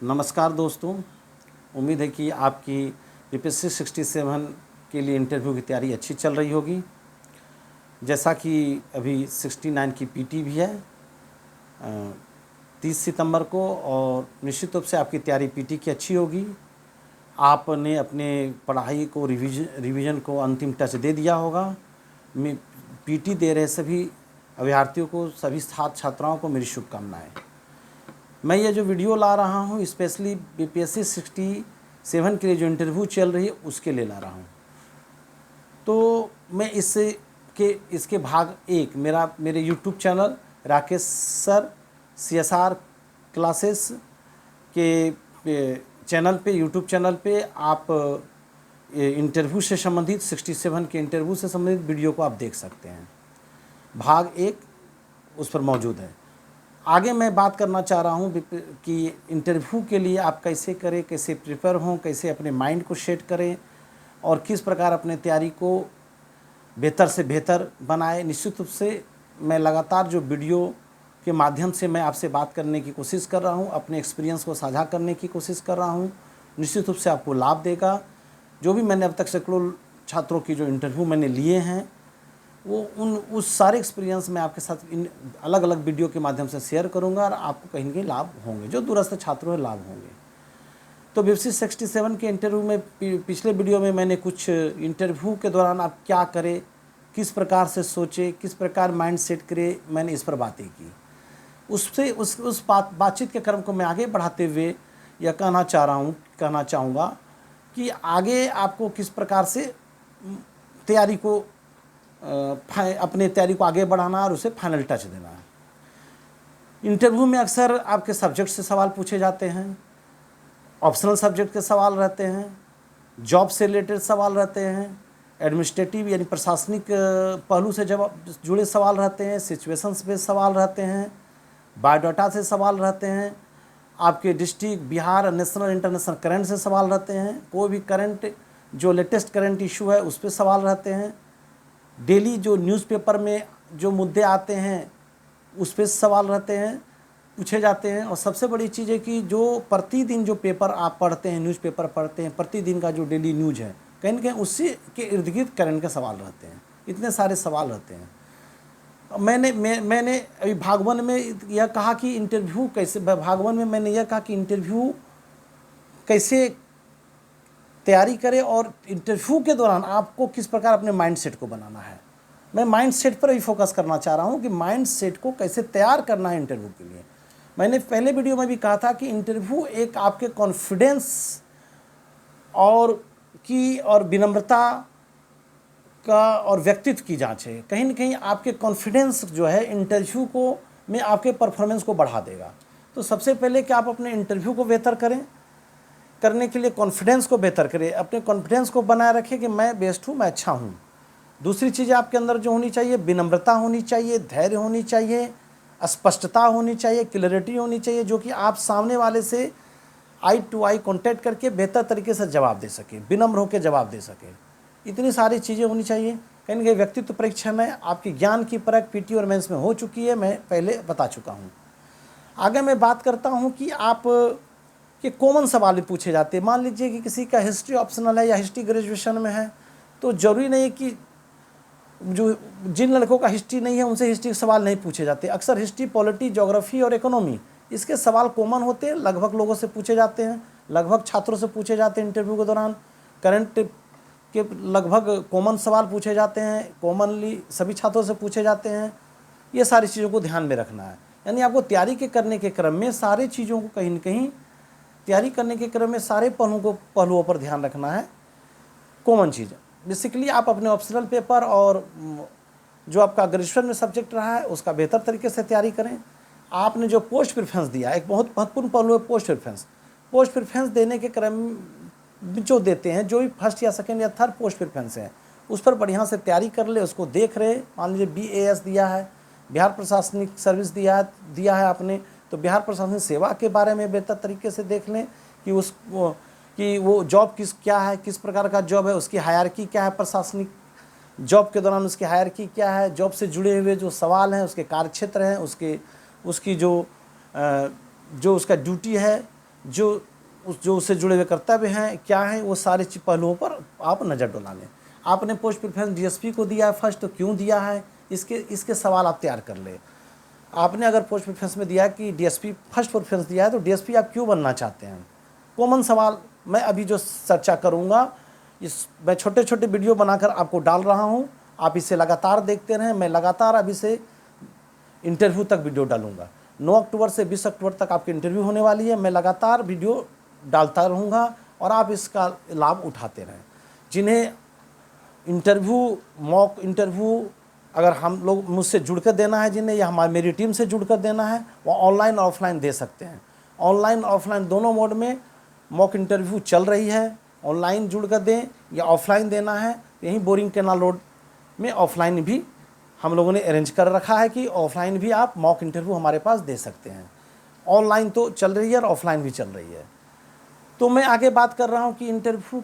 नमस्कार दोस्तों, उम्मीद है कि आपकी बीपीएससी 67 के लिए इंटरव्यू की तैयारी अच्छी चल रही होगी। जैसा कि अभी 69 की पीटी भी है 30 सितंबर को, और निश्चित रूप से आपकी तैयारी पीटी की अच्छी होगी। आपने अपने पढ़ाई को रिवीजन को अंतिम टच दे दिया होगा। पीटी दे रहे सभी अभ्यर्थियों को, सभी छात्र छात्राओं को मेरी शुभकामनाएं। मैं ये जो वीडियो ला रहा हूँ स्पेशली बीपीएससी 67 के लिए जो इंटरव्यू चल रही है उसके लिए ला रहा हूँ। तो मैं इसके भाग एक मेरे YouTube channel Rakesh sir CSR classes के चैनल पे, यूट्यूब चैनल पे आप इंटरव्यू से संबंधित 67 के इंटरव्यू से संबंधित वीडियो को आप देख सकते हैं। भाग एक उस पर मौजूद है। आगे मैं बात करना चाह रहा हूँ कि इंटरव्यू के लिए आप कैसे करें, कैसे प्रिपेयर हों, कैसे अपने माइंड को सेट करें और किस प्रकार अपने तैयारी को बेहतर से बेहतर बनाएं। निश्चित रूप से मैं लगातार जो वीडियो के माध्यम से मैं आपसे बात करने की कोशिश कर रहा हूँ, अपने एक्सपीरियंस को साझा करने की कोशिश कर रहा हूँ। निश्चित रूप से आपको लाभ देगा। जो भी मैंने अब तक सैकड़ों छात्रों की जो इंटरव्यू मैंने लिए हैं वो उस सारे एक्सपीरियंस में आपके साथ इन अलग अलग वीडियो के माध्यम से शेयर करूंगा और आपको कहीं ना कहीं लाभ होंगे, जो दूरस्थ छात्रों हैं लाभ होंगे। तो बीपीएससी 67 के इंटरव्यू में पिछले वीडियो में मैंने कुछ इंटरव्यू के दौरान आप क्या करें, किस प्रकार से सोचें, किस प्रकार माइंड सेट करें, मैंने इस पर बातें की। उससे उस बातचीत के क्रम को मैं आगे बढ़ाते हुए यह कहना चाहूँगा कि आगे आपको किस प्रकार से तैयारी को अपने तैयारी को आगे बढ़ाना और उसे फाइनल टच देना है। इंटरव्यू में अक्सर आपके सब्जेक्ट से सवाल पूछे जाते हैं, ऑप्शनल सब्जेक्ट के सवाल रहते हैं, जॉब से रिलेटेड सवाल रहते हैं, एडमिनिस्ट्रेटिव यानी प्रशासनिक पहलू से जुड़े सवाल रहते हैं, सिचुएशंस पे सवाल रहते हैं, बायोडाटा से सवाल रहते हैं, आपके district, Bihar, national international current से सवाल रहते हैं, कोई भी करंट जो लेटेस्ट करंट इशू है उस पर सवाल रहते हैं, डेली जो न्यूज़पेपर में जो मुद्दे आते हैं उस पर सवाल रहते हैं, पूछे जाते हैं। और सबसे बड़ी चीज़ है कि जो प्रतिदिन जो पेपर आप पढ़ते हैं, न्यूज़पेपर पढ़ते हैं, प्रतिदिन का जो डेली न्यूज़ है, कहीं ना कहीं उसी के इर्द गिर्द करंट के सवाल रहते हैं। इतने सारे सवाल रहते हैं। मैंने अभी भाग 1 में यह कहा कि इंटरव्यू कैसे, भाग 1 में मैंने यह कहा कि इंटरव्यू कैसे तैयारी करें और इंटरव्यू के दौरान आपको किस प्रकार अपने माइंड सेट को बनाना है। मैं माइंड सेट पर ही फोकस करना चाह रहा हूं कि माइंड सेट को कैसे तैयार करना है इंटरव्यू के लिए। मैंने पहले वीडियो में भी कहा था कि इंटरव्यू एक आपके कॉन्फिडेंस और विनम्रता का और व्यक्तित्व की जांच है। कहीं ना कहीं आपके कॉन्फिडेंस जो है इंटरव्यू को में आपके परफॉर्मेंस को बढ़ा देगा। तो सबसे पहले कि आप अपने इंटरव्यू को बेहतर करने के लिए कॉन्फिडेंस को बेहतर करें, अपने कॉन्फिडेंस को बनाए रखें कि मैं बेस्ट हूँ, मैं अच्छा हूँ। दूसरी चीज़ आपके अंदर जो होनी चाहिए, विनम्रता होनी चाहिए, धैर्य होनी चाहिए, स्पष्टता होनी चाहिए, क्लैरिटी होनी चाहिए, जो कि आप सामने वाले से आई टू आई कॉन्टैक्ट करके बेहतर तरीके से जवाब दे सके, विनम्र होकर जवाब दे सके। इतनी सारी चीज़ें होनी चाहिए। कहीं ना कहीं व्यक्तित्व परीक्षा में आपकी ज्ञान की परख पीटी और मेंस में हो चुकी है, मैं पहले बता चुका हूँ। आगे मैं बात करता हूँ कि आप कि कॉमन सवाल भी पूछे जाते हैं। मान लीजिए कि किसी का हिस्ट्री ऑप्शनल है या हिस्ट्री ग्रेजुएशन में है, तो ज़रूरी नहीं है कि जिन लड़कों का हिस्ट्री नहीं है उनसे हिस्ट्री के सवाल नहीं पूछे जाते। अक्सर हिस्ट्री, पॉलिटी, ज्योग्राफी और इकोनॉमी इसके सवाल कॉमन होते हैं, लगभग लोगों से पूछे जाते हैं, लगभग छात्रों से पूछे जाते हैं। इंटरव्यू के दौरान करंट के लगभग कॉमन सवाल पूछे जाते हैं, कॉमनली सभी छात्रों से पूछे जाते हैं। ये सारी चीज़ों को ध्यान में रखना है। यानी आपको तैयारी के करने के क्रम में सारी चीज़ों को कहीं ना कहीं तैयारी करने के क्रम में सारे पहलुओं पर ध्यान रखना है। कॉमन चीज़ बेसिकली आप अपने ऑप्शनल पेपर और जो आपका ग्रेजुएशन में सब्जेक्ट रहा है उसका बेहतर तरीके से तैयारी करें। आपने जो पोस्ट प्रेफरेंस दिया, एक बहुत महत्वपूर्ण पहलू है पोस्ट प्रेफरेंस देने के क्रम जो देते हैं, जो भी फर्स्ट या सेकेंड या थर्ड पोस्ट प्रेफरेंस है, उस पर बढ़िया से तैयारी कर ले, उसको देख रहे। मान लीजिए BAS दिया है, बिहार प्रशासनिक सर्विस दिया है आपने, तो बिहार प्रशासनिक सेवा के बारे में बेहतर तरीके से देख लें कि वो जॉब क्या है, किस प्रकार का जॉब है, उसकी हायरार्की क्या है, प्रशासनिक जॉब के दौरान उसकी हायरार्की क्या है, जॉब से जुड़े हुए जो सवाल हैं, उसके कार्यक्षेत्र हैं, उसकी जो उसका ड्यूटी है, जो उससे जुड़े हुए कर्तव्य हैं क्या हैं, वो सारे पहलुओं पर आप नज़र डोला लें। आपने पोस्ट प्रेफरेंस डीएसपी को दिया है फर्स्ट, तो क्यों दिया है, इसके सवाल आप तैयार कर ले। आपने अगर पोस्ट प्रेफरेंस में दिया कि डीएसपी फर्स्ट प्रेफरेंस दिया है, तो डीएसपी आप क्यों बनना चाहते हैं। कॉमन सवाल मैं अभी जो चर्चा करूँगा, मैं छोटे छोटे वीडियो बनाकर आपको डाल रहा हूँ, आप इसे लगातार देखते रहें। मैं लगातार अभी से इंटरव्यू तक वीडियो डालूंगा। 9 अक्टूबर से 20 अक्टूबर तक आपकी इंटरव्यू होने वाली है। मैं लगातार वीडियो डालता रहूँगा और आप इसका लाभ उठाते रहें। जिन्हें इंटरव्यू, मॉक इंटरव्यू अगर हम लोग मुझसे जुड़कर देना है, जिन्हें या हमारी मेरी टीम से जुड़कर देना है, वो ऑनलाइन और ऑफलाइन दे सकते हैं। ऑनलाइन ऑफलाइन दोनों मोड में मॉक इंटरव्यू चल रही है। ऑनलाइन जुड़कर दें या ऑफलाइन देना है, यहीं बोरिंग कैनाल रोड में ऑफलाइन भी हम लोगों ने अरेंज कर रखा है कि ऑफलाइन भी आप मॉक इंटरव्यू हमारे पास दे सकते हैं। ऑनलाइन तो चल रही है और ऑफलाइन भी चल रही है। तो मैं आगे बात कर रहा हूँ कि इंटरव्यू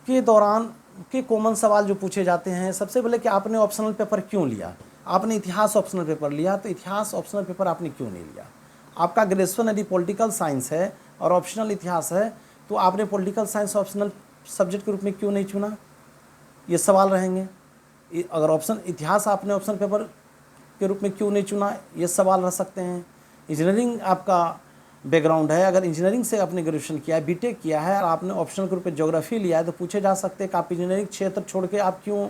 के दौरान के कॉमन सवाल जो पूछे जाते हैं। सबसे पहले कि आपने ऑप्शनल पेपर क्यों लिया। आपने इतिहास ऑप्शनल पेपर लिया, तो इतिहास ऑप्शनल पेपर आपने क्यों नहीं लिया। आपका ग्रेजुएशन यदि पॉलिटिकल साइंस है और ऑप्शनल इतिहास है, तो आपने पॉलिटिकल साइंस ऑप्शनल सब्जेक्ट के रूप में क्यों नहीं चुना, ये सवाल रहेंगे। अगर ऑप्शन इतिहास आपने ऑप्शनल पेपर के रूप में क्यों नहीं चुना, ये सवाल रह सकते हैं। इंजीनियरिंग आपका बैकग्राउंड है, अगर इंजीनियरिंग से आपने ग्रेजुएशन किया है, बीटेक किया है और आपने ऑप्शनल के रूप में ज्योग्राफी लिया है, तो पूछे जा सकते हैं कि आप इंजीनियरिंग क्षेत्र छोड़ के आप क्यों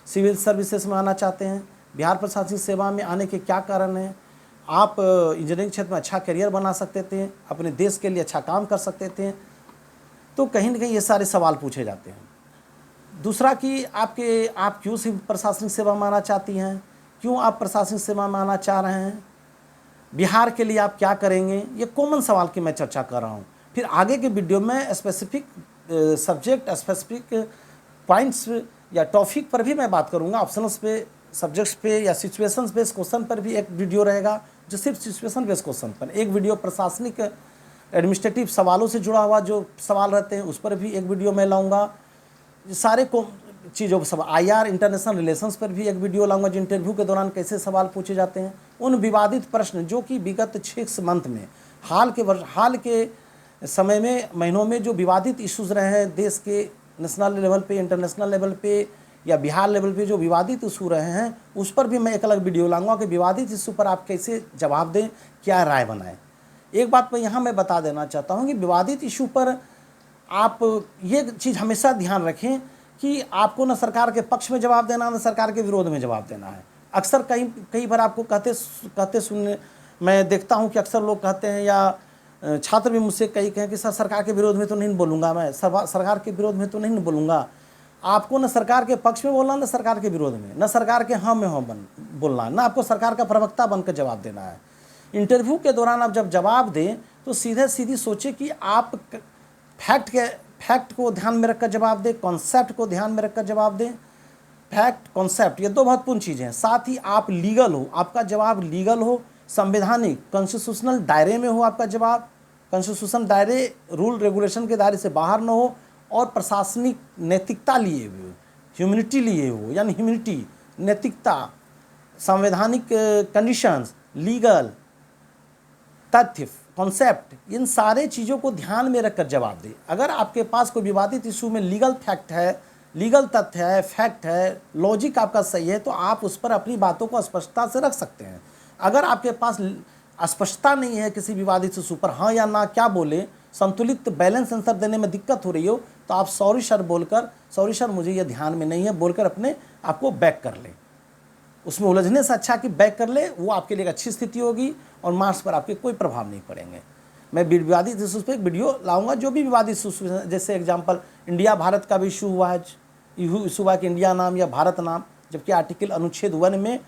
सिविल सर्विसेज में आना चाहते हैं। बिहार प्रशासनिक सेवा में आने के क्या कारण हैं। आप इंजीनियरिंग क्षेत्र में अच्छा करियर बना सकते थे, अपने देश के लिए अच्छा काम कर सकते थे। तो कहीं ना कहीं ये सारे सवाल पूछे जाते हैं। दूसरा कि आप क्यों सिर्फ प्रशासनिक सेवा में आना चाहती हैं, क्यों आप प्रशासनिक सेवा में आना चाह रहे हैं, बिहार के लिए आप क्या करेंगे। ये कॉमन सवाल की मैं चर्चा कर रहा हूँ। फिर आगे के वीडियो में स्पेसिफिक सब्जेक्ट, स्पेसिफिक पॉइंट्स या टॉपिक पर भी मैं बात करूँगा। ऑप्शनल्स पे, सब्जेक्ट्स पे या सिचुएशंस बेस्ड क्वेश्चन पर भी एक वीडियो रहेगा, जो सिर्फ सिचुएशन बेस्ड क्वेश्चन पर। एक वीडियो प्रशासनिक एडमिनिस्ट्रेटिव सवालों से जुड़ा हुआ जो सवाल रहते हैं, उस पर भी एक वीडियो मैं लाऊंगा। सारे को चीज़ों पर सब IR इंटरनेशनल रिलेशंस पर भी एक वीडियो लाऊंगा, जो इंटरव्यू के दौरान कैसे सवाल पूछे जाते हैं। उन विवादित प्रश्न जो कि विगत 6 मंथ में, हाल के समय में, महीनों में जो विवादित इश्यूज़ रहे हैं देश के नेशनल लेवल पे, इंटरनेशनल लेवल पे या बिहार लेवल पे, जो विवादित इशू रहे हैं, उस पर भी मैं एक अलग वीडियो लाऊंगा कि विवादित इशू पर आप कैसे जवाब दें, क्या राय बनाएं। एक बात मैं बता देना चाहता हूँ कि विवादित इशू पर आप ये चीज़ हमेशा ध्यान रखें कि आपको न सरकार के पक्ष में जवाब देना, न सरकार के विरोध में जवाब देना है। अक्सर कई बार आपको कहते सुनने मैं देखता हूं कि अक्सर लोग कहते हैं, या छात्र भी मुझसे कई कहें कि सर सरकार के विरोध में तो नहीं बोलूँगा, मैं सरकार के विरोध में तो नहीं बोलूँगा। आपको न सरकार के पक्ष में बोलना, न सरकार के विरोध में, न सरकार के हाँ में हाँ बोलना, न आपको सरकार का प्रवक्ता बनकर जवाब देना है। इंटरव्यू के दौरान आप जब जवाब दें तो सीधी सोचे कि आप फैक्ट को ध्यान में रखकर जवाब दें, कॉन्सेप्ट को ध्यान में रखकर जवाब दें। फैक्ट, कॉन्सेप्ट, ये 2 महत्वपूर्ण चीज़ें हैं। साथ ही आप लीगल हो, आपका जवाब लीगल हो, संवैधानिक कॉन्स्टिट्यूशनल दायरे में हो आपका जवाब, कॉन्स्टिट्यूशन दायरे, रूल रेगुलेशन के दायरे से बाहर न हो, और प्रशासनिक नैतिकता लिए हुए हो, ह्यूमनिटी लिए हो, यानी ह्यूमनिटी, नैतिकता, संवैधानिक कंडीशंस, लीगल तथ्य, कॉन्सेप्ट, इन सारे चीज़ों को ध्यान में रखकर जवाब दें। अगर आपके पास कोई विवादित इशू में लीगल फैक्ट है, लीगल तथ्य है, फैक्ट है, लॉजिक आपका सही है, तो आप उस पर अपनी बातों को स्पष्टता से रख सकते हैं। अगर आपके पास स्पष्टता नहीं है किसी विवादित इशू पर, हाँ या ना क्या बोले, संतुलित बैलेंस आंसर देने में दिक्कत हो रही हो, तो आप सॉरी सर मुझे ये ध्यान में नहीं है बोलकर अपने आपको बैक कर लें। उसमें उलझने से अच्छा कि बैक कर ले, वो आपके लिए एक अच्छी स्थिति होगी और मार्क्स पर आपके कोई प्रभाव नहीं पड़ेंगे। मैं विवादित इशूज़ पे एक वीडियो लाऊंगा, जो भी विवादित इशू, जैसे एग्जांपल इंडिया भारत का भी इशू हुआ है, इशू हुआ कि इंडिया नाम या भारत नाम, जबकि आर्टिकल अनुच्छेद 1 में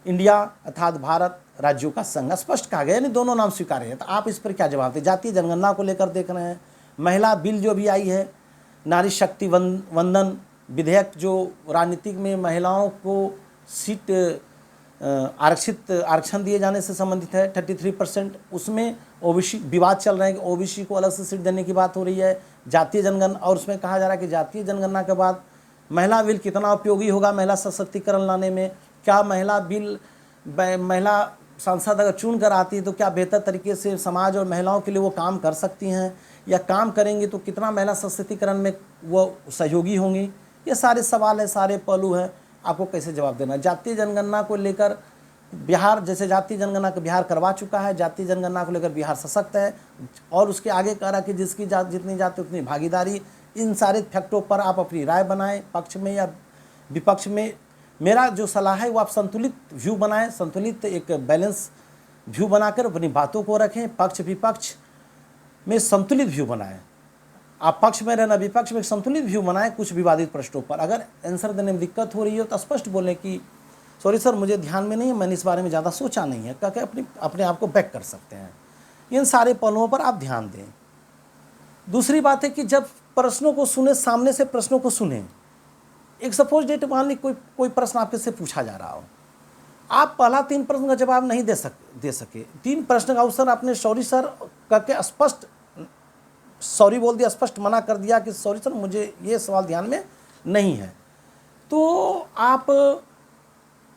इंडिया अर्थात भारत राज्यों का संघ स्पष्ट कहा गया, यानी दोनों नाम स्वीकार्य है। तो आप इस पर क्या जवाब दें। जातीय जनगणना को लेकर देख रहे हैं, महिला बिल जो भी आई है, नारी शक्ति वंदन विधेयक, जो राजनीतिक में महिलाओं को सीट आरक्षण दिए जाने से संबंधित है 33%, उसमें ओबीसी विवाद चल रहा है कि ओबीसी को अलग से सीट देने की बात हो रही है। जातीय जनगणना, और उसमें कहा जा रहा है कि जातीय जनगणना के बाद महिला बिल कितना उपयोगी होगा महिला सशक्तिकरण लाने में, क्या महिला सांसद अगर चुन कर आती है तो क्या बेहतर तरीके से समाज और महिलाओं के लिए वो काम कर सकती हैं, या काम करेंगी तो कितना महिला सशक्तिकरण में वो सहयोगी होंगी। ये सारे सवाल है, सारे पहलू हैं, आपको कैसे जवाब देना है। जातीय जनगणना को लेकर बिहार, जैसे जातीय जनगणना को बिहार करवा चुका है, जातीय जनगणना को लेकर बिहार सशक्त है, और उसके आगे कह रहा कि जिसकी जितनी जाति उतनी भागीदारी। इन सारे फैक्टरों पर आप अपनी राय बनाएं, पक्ष में या विपक्ष में। मेरा जो सलाह है वो आप संतुलित व्यू बनाएं, संतुलित एक बैलेंस व्यू बनाकर अपनी बातों को रखें, पक्ष विपक्ष में संतुलित व्यू बनाएं। आप पक्ष में रहना, विपक्ष में संतुलित व्यू बनाएं। कुछ विवादित प्रश्नों पर अगर आंसर देने में दिक्कत हो रही हो तो स्पष्ट बोलें कि सॉरी सर, मुझे ध्यान में नहीं है, मैंने इस बारे में ज़्यादा सोचा नहीं है, करके अपने आप को बैक कर सकते हैं। इन सारे पहलुओं पर आप ध्यान दें। दूसरी बात है कि जब प्रश्नों को सुने, सामने से प्रश्नों को सुने। एक सपोज डेट मान ली कोई प्रश्न आपके से पूछा जा रहा हो, आप पहला 3 प्रश्न का जवाब नहीं दे सके, 3 प्रश्न का अवसर आपने सॉरी सर करके स्पष्ट सॉरी बोल दिया, स्पष्ट मना कर दिया कि सॉरी सर मुझे ये सवाल ध्यान में नहीं है, तो आप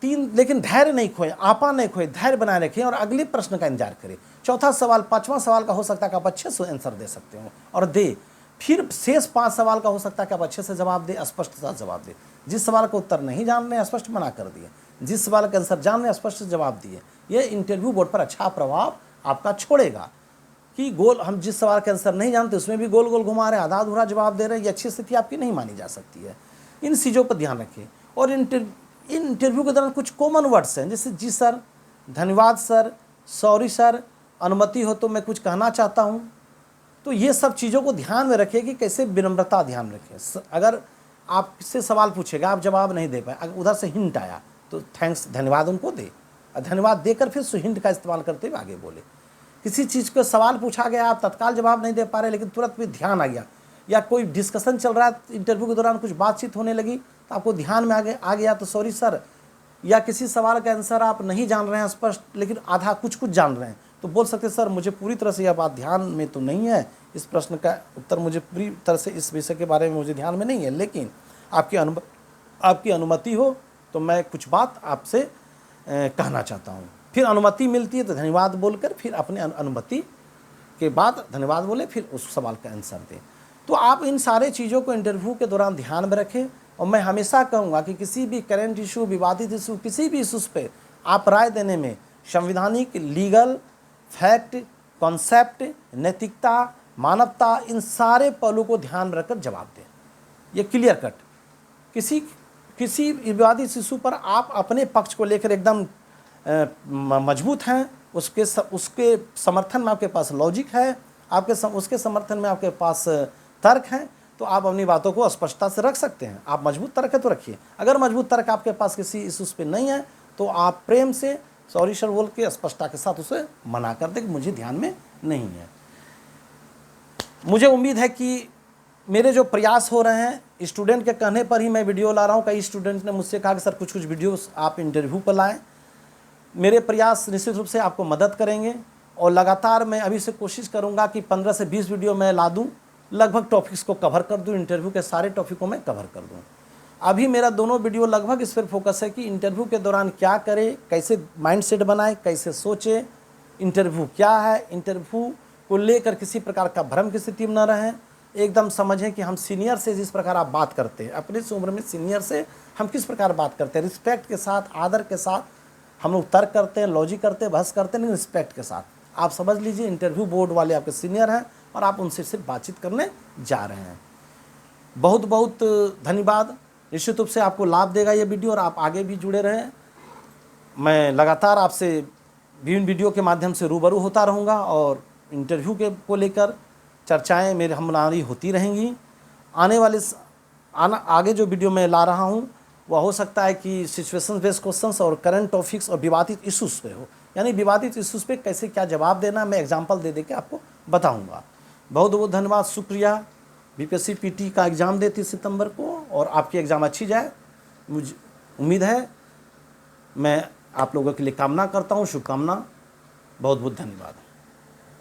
3, लेकिन धैर्य नहीं खोए, आपा नहीं खोए, धैर्य बनाए रखें और अगले प्रश्न का इंतजार करें। चौथा सवाल, 5वां सवाल का हो सकता है कि आप अच्छे से आंसर दे सकते हो और दे। फिर शेष 5 सवाल का हो सकता है कि आप अच्छे से जवाब दे, स्पष्ट जवाब दे। जिस सवाल का उत्तर नहीं जान रहे हैं स्पष्ट मना कर दिए, जिस सवाल का आंसर जान रहे हैं स्पष्ट जवाब दिए। ये इंटरव्यू बोर्ड पर अच्छा प्रभाव आपका छोड़ेगा कि हम जिस सवाल का आंसर नहीं जानते उसमें भी गोल गोल घुमा रहे हैं, आधा अधूरा जवाब दे रहे हैं, ये अच्छी स्थिति आपकी नहीं मानी जा सकती है। इन चीज़ों पर ध्यान रखें। और इंटरव्यू के दौरान कुछ कॉमन वर्ड्स हैं, जैसे जी सर, धन्यवाद सर, सॉरी सर, अनुमति हो तो मैं कुछ कहना चाहता हूँ। तो ये सब चीज़ों को ध्यान में रखें कि कैसे विनम्रता ध्यान रखें। अगर आपसे सवाल पूछेगा, आप जवाब नहीं दे पाए, अगर उधर से हिंट आया तो थैंक्स, धन्यवाद उनको दे, धन्यवाद देकर फिर हिंट का इस्तेमाल करते हुए आगे बोले। किसी चीज़ का सवाल पूछा गया, आप तत्काल जवाब नहीं दे पा रहे, लेकिन तुरंत भी ध्यान आ गया, या कोई डिस्कशन चल रहा है इंटरव्यू के दौरान, कुछ बातचीत होने लगी तो आपको ध्यान में आ गया तो सॉरी सर, या किसी सवाल का आंसर आप नहीं जान रहे हैं स्पष्ट, लेकिन आधा कुछ जान रहे हैं, तो बोल सकते सर मुझे पूरी तरह से यह बात ध्यान में तो नहीं है, इस प्रश्न का उत्तर मुझे पूरी तरह से, इस विषय के बारे में मुझे ध्यान में नहीं है, लेकिन आपकी अनुमति हो तो मैं कुछ बात आपसे कहना चाहता हूँ। फिर अनुमति मिलती है तो धन्यवाद बोलकर फिर अपने अनुमति के बाद धन्यवाद बोले, फिर उस सवाल का आंसर दें। तो आप इन सारे चीज़ों को इंटरव्यू के दौरान ध्यान में रखें। और मैं हमेशा कहूँगा कि किसी भी करंट इशू, विवादित इशू, किसी भी इशूज़ पे आप राय देने में संवैधानिक, लीगल, फैक्ट, कॉन्सेप्ट, नैतिकता, मानवता, इन सारे पहलू को ध्यान में रखकर जवाब दें। ये क्लियर कट। किसी विवादित इशू पर आप अपने पक्ष को लेकर एकदम मजबूत हैं, उसके समर्थन में आपके पास लॉजिक है, उसके समर्थन में आपके पास तर्क हैं, तो आप अपनी बातों को स्पष्टता से रख सकते हैं। आप मजबूत तर्क है तो रखिए। अगर मजबूत तर्क आपके पास किसी इशूज़ पे नहीं है तो आप प्रेम से सॉरी सर बोल के स्पष्टता के साथ उसे मना कर दें कि मुझे ध्यान में नहीं है। मुझे उम्मीद है कि मेरे जो प्रयास हो रहे हैं, स्टूडेंट के कहने पर ही मैं वीडियो ला रहा हूँ। कई स्टूडेंट ने मुझसे कहा कि सर कुछ वीडियोस आप इंटरव्यू पर लाएँ। मेरे प्रयास निश्चित रूप से आपको मदद करेंगे और लगातार मैं अभी से कोशिश करूँगा कि 15 से 20 वीडियो मैं ला दूँ, लगभग टॉपिक्स को कवर कर दूँ, इंटरव्यू के सारे टॉपिक को मैं कवर कर दूँ। अभी मेरा दोनों वीडियो लगभग इस पर फोकस है कि इंटरव्यू के दौरान क्या करें, कैसे माइंड सेट बनाए, कैसे सोचें, इंटरव्यू क्या है, इंटरव्यू को लेकर किसी प्रकार का भ्रम की स्थिति में न रहें, एकदम समझें कि हम सीनियर से जिस प्रकार आप बात करते हैं, अपनी उम्र में सीनियर से हम किस प्रकार बात करते हैं, रिस्पेक्ट के साथ, आदर के साथ हम लोग तर्क करते हैं, लॉजिक करते हैं, बहस करते हैं, लेकिन रिस्पेक्ट के साथ। आप समझ लीजिए इंटरव्यू बोर्ड वाले आपके सीनियर हैं और आप उनसे सिर्फ बातचीत करने जा रहे हैं। बहुत बहुत धन्यवाद। निश्चित रूप से आपको लाभ देगा ये वीडियो और आप आगे भी जुड़े रहें। मैं लगातार आपसे विभिन्न वीडियो के माध्यम से रूबरू होता रहूँगा और इंटरव्यू के को लेकर चर्चाएँ हमारी होती रहेंगी। आगे जो वीडियो मैं ला रहा हूँ वह हो सकता है कि सिचुएशन बेस्ड क्वेश्चंस और करंट टॉपिक्स और विवादित इश्यूज़ पे हो, यानी विवादित इश्यूज़ पे कैसे क्या जवाब देना, मैं एग्जांपल दे के आपको बताऊंगा। बहुत बहुत धन्यवाद, शुक्रिया। बीपीएससी पीटी का एग्ज़ाम दे 30 सितंबर को और आपकी एग्ज़ाम अच्छी जाए, मुझे उम्मीद है। मैं आप लोगों के लिए कामना करता हूँ, शुभकामना। बहुत बहुत धन्यवाद।